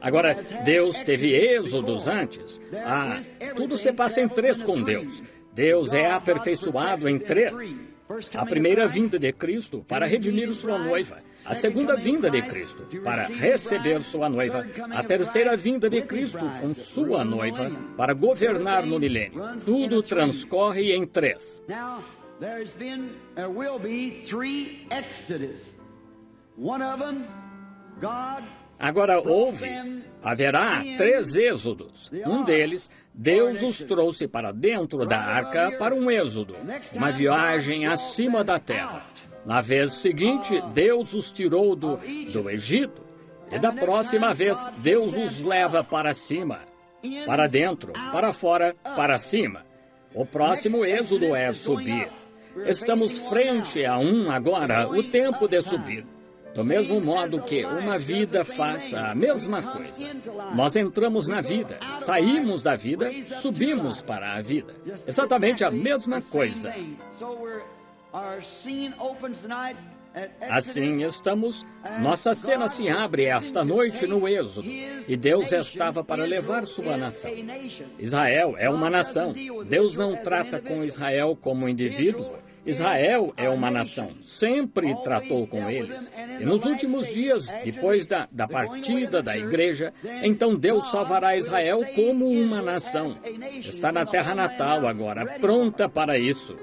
Agora, Deus teve êxodos antes. Tudo se passa em três com Deus. Deus é aperfeiçoado em três. A primeira vinda de Cristo para redimir sua noiva. A segunda vinda de Cristo para receber sua noiva. A terceira vinda de Cristo com sua noiva para governar no milênio. Tudo transcorre em três. There will be 3 Exodus. One of them, God. Agora haverá 3 êxodos. Um deles, Deus os trouxe para dentro da arca para um êxodo, uma viagem acima da terra. Na vez seguinte, Deus os tirou do Egito. E da próxima vez, Deus os leva para cima, para dentro, para fora, para cima. O próximo êxodo é subir. Estamos frente a agora, o tempo de subir. Do mesmo modo que uma vida faz a mesma coisa. Nós entramos na vida, saímos da vida, subimos para a vida. Exatamente a mesma coisa. Assim estamos, nossa cena se abre esta noite no Êxodo, e Deus estava para levar sua nação. Israel é uma nação. Deus não trata com Israel como indivíduo. Israel é uma nação, sempre tratou com eles. E nos últimos dias, depois da partida da igreja, então Deus salvará Israel como uma nação. Está na terra natal agora, pronta para isso.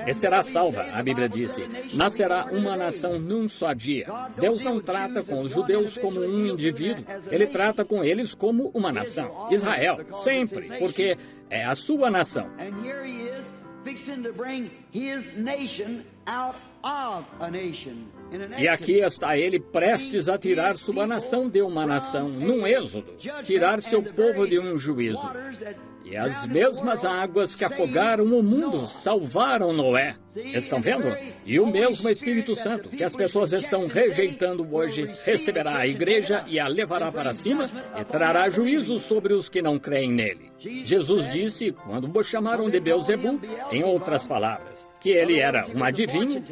E será salva, a Bíblia disse. Nascerá uma nação num só dia. Deus não trata com os judeus como um indivíduo. Ele trata com eles como uma nação. Israel, sempre, porque é a sua nação. E aqui está ele prestes a tirar sua nação de uma nação, num êxodo, tirar seu povo de um juízo. E as mesmas águas que afogaram o mundo salvaram Noé. Estão vendo? E o mesmo Espírito Santo que as pessoas estão rejeitando hoje receberá a igreja e a levará para cima e trará juízo sobre os que não creem nele. Jesus disse, quando o chamaram de Beelzebu, em outras palavras, que ele era um adivinho,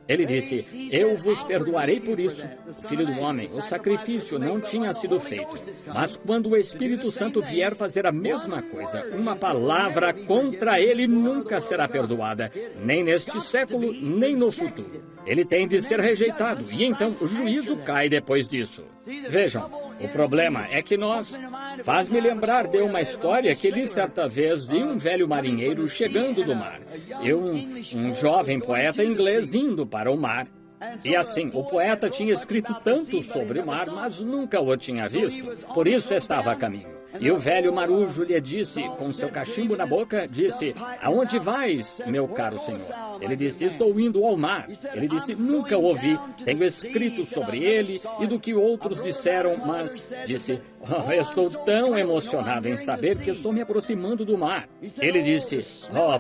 ele disse, eu vos perdoarei por isso. O Filho do Homem, o sacrifício não tinha sido feito. Mas quando o Espírito Santo vier fazer a mesma coisa, uma palavra contra ele nunca será perdoada, nem neste século, nem no futuro. Ele tem de ser rejeitado, e então o juízo cai depois disso. Vejam, o problema é que faz-me lembrar de uma história que li certa vez de um velho marinheiro chegando do mar, e um jovem poeta inglês indo para o mar. E assim, o poeta tinha escrito tanto sobre o mar, mas nunca o tinha visto, por isso estava a caminho. E o velho marujo lhe disse, com seu cachimbo na boca, disse, aonde vais, meu caro senhor? Ele disse, estou indo ao mar. Ele disse, nunca o ouvi, tenho escrito sobre ele e do que outros disseram, mas disse, estou tão emocionado em saber que estou me aproximando do mar. Ele disse,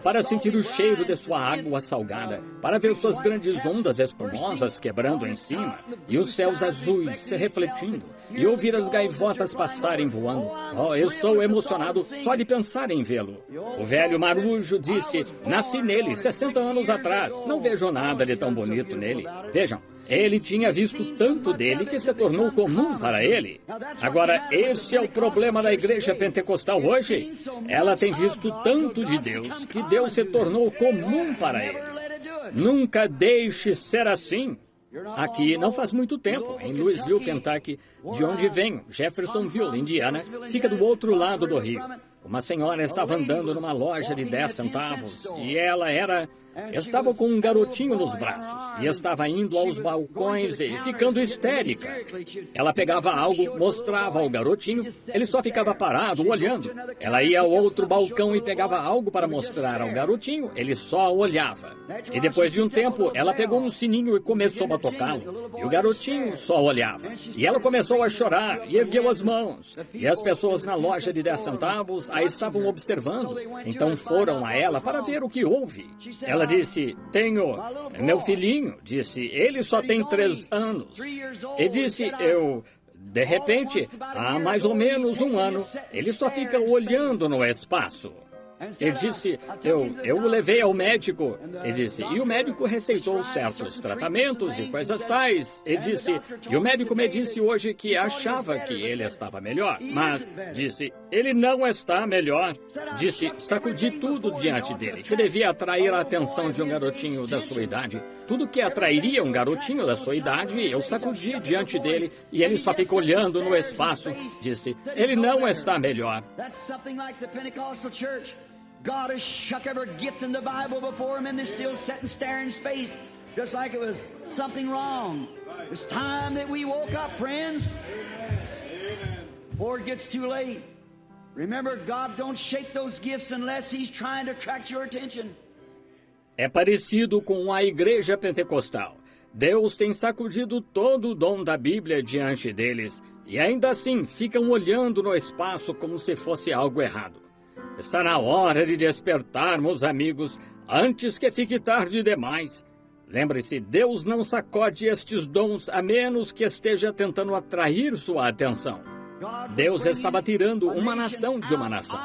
para sentir o cheiro de sua água salgada, para ver suas grandes ondas espumosas quebrando em cima, e os céus azuis se refletindo, e ouvir as gaivotas passarem voando. Estou emocionado só de pensar em vê-lo. O velho marujo disse, nasci nele 60 anos atrás, não vejo nada de tão bonito nele. Vejam, ele tinha visto tanto dele que se tornou comum para ele. Agora, esse é o problema da igreja pentecostal hoje. Ela tem visto tanto de Deus que Deus se tornou comum para eles. Nunca deixe ser assim. Aqui, não faz muito tempo, em Louisville, Kentucky, de onde venho, Jeffersonville, Indiana, fica do outro lado do rio. Uma senhora estava andando numa loja de 10 centavos e ela estava com um garotinho nos braços e estava indo aos balcões e ficando histérica. Ela pegava algo, mostrava ao garotinho, ele só ficava parado, olhando. Ela ia ao outro balcão e pegava algo para mostrar ao garotinho, ele só olhava. E depois de um tempo, ela pegou um sininho e começou a tocá-lo. E o garotinho só olhava. E ela começou a chorar e ergueu as mãos. E as pessoas na loja de 10 centavos a estavam observando. Então foram a ela para ver o que houve. Ela disse, meu filhinho, disse, ele só tem 3 anos. E disse, de repente, há mais ou menos um ano, ele só fica olhando no espaço. Ele disse, eu o levei ao médico. Ele disse, e o médico receitou certos tratamentos e coisas tais. Ele disse, e o médico me disse hoje que achava que ele estava melhor. Mas, disse, ele não está melhor. Disse, sacudi tudo diante dele, que devia atrair a atenção de um garotinho da sua idade. Tudo que atrairia um garotinho da sua idade, eu sacudi diante dele e ele só fica olhando no espaço. Disse, ele não está melhor. God has shook every gift in the Bible before him, and they're still sitting staring in space, just like it was something wrong. It's time that we woke up, friends, before it gets too late. Remember, God don't shake those gifts unless He's trying to attract your attention. É parecido com a igreja pentecostal. Deus tem sacudido todo o dom da Bíblia diante deles, e ainda assim ficam olhando no espaço como se fosse algo errado. Está na hora de despertarmos, amigos, antes que fique tarde demais. Lembre-se, Deus não sacode estes dons a menos que esteja tentando atrair sua atenção. Deus estava tirando uma nação de uma nação.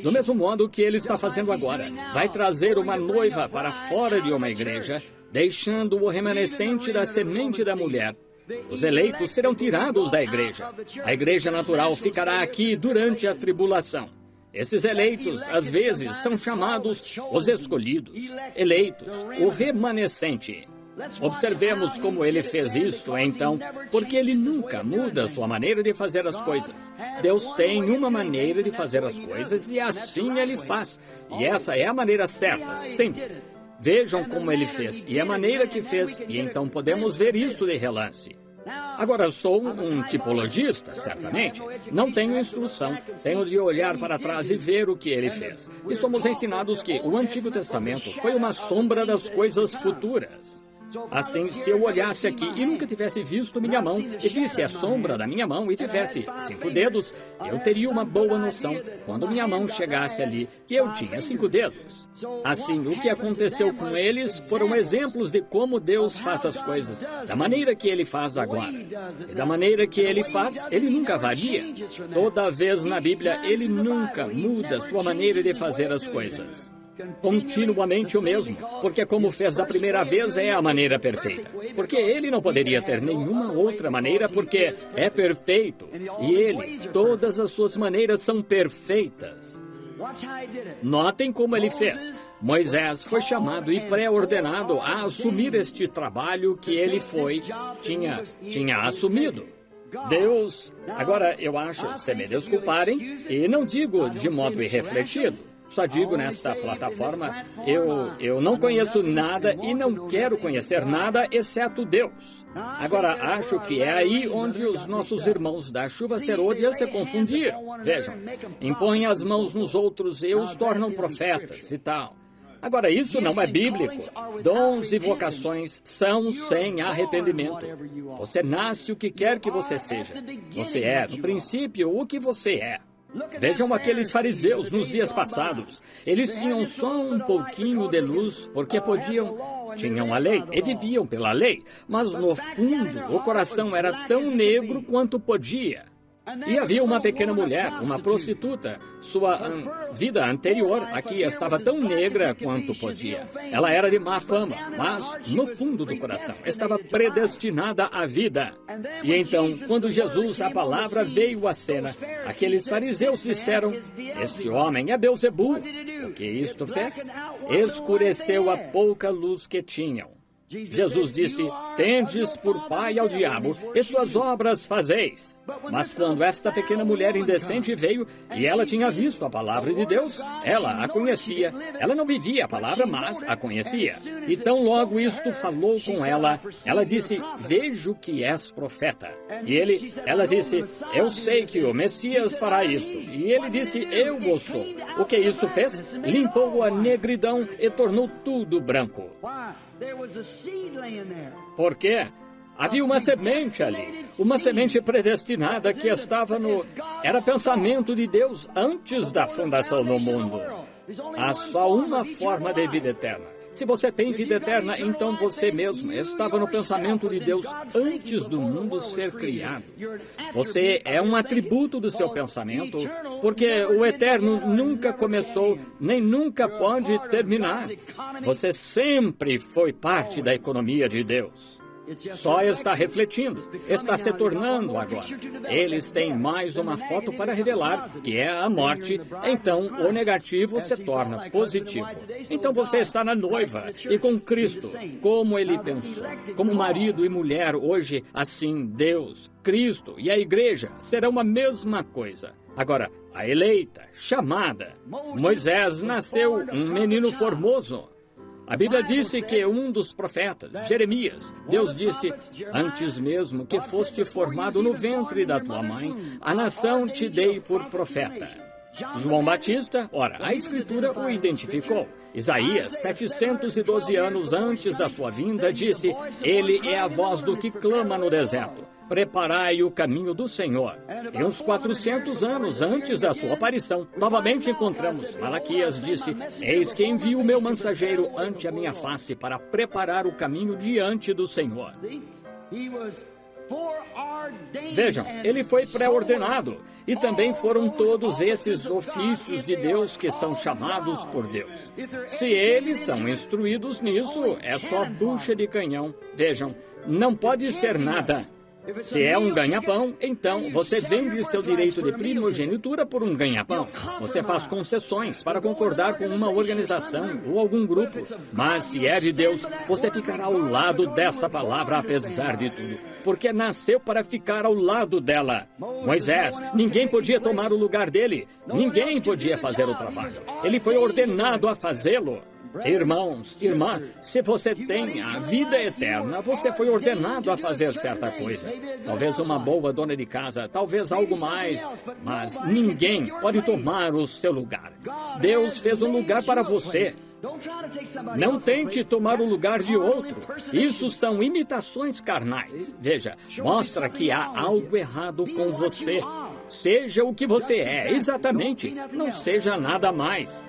Do mesmo modo que Ele está fazendo agora. Vai trazer uma noiva para fora de uma igreja, deixando o remanescente da semente da mulher. Os eleitos serão tirados da igreja. A igreja natural ficará aqui durante a tribulação. Esses eleitos, às vezes, são chamados os escolhidos, eleitos, o remanescente. Observemos como ele fez isto, então, porque ele nunca muda sua maneira de fazer as coisas. Deus tem uma maneira de fazer as coisas e assim ele faz. E essa é a maneira certa, sempre. Vejam como ele fez e a maneira que fez, e então podemos ver isso de relance. Agora, sou um tipologista, certamente. Não tenho instrução, tenho de olhar para trás e ver o que ele fez. E somos ensinados que o Antigo Testamento foi uma sombra das coisas futuras. Assim, se eu olhasse aqui e nunca tivesse visto minha mão, e visse a sombra da minha mão e tivesse 5 dedos, eu teria uma boa noção, quando minha mão chegasse ali, que eu tinha 5 dedos. Assim, o que aconteceu com eles foram exemplos de como Deus faz as coisas, da maneira que Ele faz agora. E da maneira que Ele faz, Ele nunca varia. Toda vez na Bíblia, Ele nunca muda sua maneira de fazer as coisas. Continuamente o mesmo, porque como fez da primeira vez é a maneira perfeita. Porque ele não poderia ter nenhuma outra maneira, porque é perfeito. E ele, todas as suas maneiras são perfeitas. Notem como ele fez. Moisés foi chamado e pré-ordenado a assumir este trabalho que ele tinha assumido. Deus, agora eu acho, se me desculparem, e não digo de modo irrefletido, só digo nesta plataforma, eu não conheço nada e não quero conhecer nada exceto Deus. Agora, acho que é aí onde os nossos irmãos da chuva serôdia se confundiram. Vejam, impõem as mãos nos outros e os tornam profetas e tal. Agora, isso não é bíblico. Dons e vocações são sem arrependimento. Você nasce o que quer que você seja. Você é, no princípio, o que você é. Vejam aqueles fariseus nos dias passados. Eles tinham só um pouquinho de luz, porque tinham a lei e viviam pela lei, mas no fundo o coração era tão negro quanto podia. E havia uma pequena mulher, uma prostituta. Sua vida anterior aqui estava tão negra quanto podia. Ela era de má fama, mas no fundo do coração estava predestinada à vida. E então, quando Jesus, a palavra, veio à cena, aqueles fariseus disseram, este homem é Belzebu. O que isto fez? Escureceu a pouca luz que tinham. Jesus disse, tendes por pai ao diabo, e suas obras fazeis. Mas quando esta pequena mulher indecente veio, e ela tinha visto a palavra de Deus, ela a conhecia. Ela não vivia a palavra, mas a conhecia. E tão logo isto falou com ela, ela disse, vejo que és profeta. E ela disse, eu sei que o Messias fará isto. E ele disse, eu o sou. O que isso fez? Limpou a negridão e tornou tudo branco. Por quê? Havia uma semente ali, uma semente predestinada que estava era pensamento de Deus antes da fundação do mundo. Há só uma forma de vida eterna. Se você tem vida eterna, então você mesmo estava no pensamento de Deus antes do mundo ser criado. Você é um atributo do seu pensamento, porque o eterno nunca começou, nem nunca pode terminar. Você sempre foi parte da economia de Deus. Só está refletindo, está se tornando agora. Eles têm mais uma foto para revelar, que é a morte. Então, o negativo se torna positivo. Então, você está na noiva e com Cristo, como Ele pensou. Como marido e mulher, hoje, assim, Deus, Cristo e a igreja serão a mesma coisa. Agora, a eleita, chamada. Moisés nasceu um menino formoso. A Bíblia disse que um dos profetas, Jeremias, Deus disse, antes mesmo que foste formado no ventre da tua mãe, a nação te dei por profeta. João Batista, ora, a Escritura o identificou. Isaías, 712 anos antes da sua vinda, disse, ele é a voz do que clama no deserto. Preparai o caminho do Senhor. E uns 400 anos antes da sua aparição, novamente encontramos Malaquias disse, eis que envio o meu mensageiro ante a minha face para preparar o caminho diante do Senhor. Vejam, ele foi pré-ordenado, e também foram todos esses ofícios de Deus que são chamados por Deus. Se eles são instruídos nisso, é só bucha de canhão. Vejam, não pode ser nada. Se é um ganha-pão, então você vende seu direito de primogenitura por um ganha-pão. Você faz concessões para concordar com uma organização ou algum grupo. Mas se é de Deus, você ficará ao lado dessa palavra apesar de tudo, porque nasceu para ficar ao lado dela. Moisés, ninguém podia tomar o lugar dele. Ninguém podia fazer o trabalho. Ele foi ordenado a fazê-lo. Irmãos, irmã, se você tem a vida eterna, você foi ordenado a fazer certa coisa. Talvez uma boa dona de casa, talvez algo mais, mas ninguém pode tomar o seu lugar. Deus fez um lugar para você. Não tente tomar o lugar de outro. Isso são imitações carnais. Veja, mostra que há algo errado com você. Seja o que você é, exatamente. Não seja nada mais.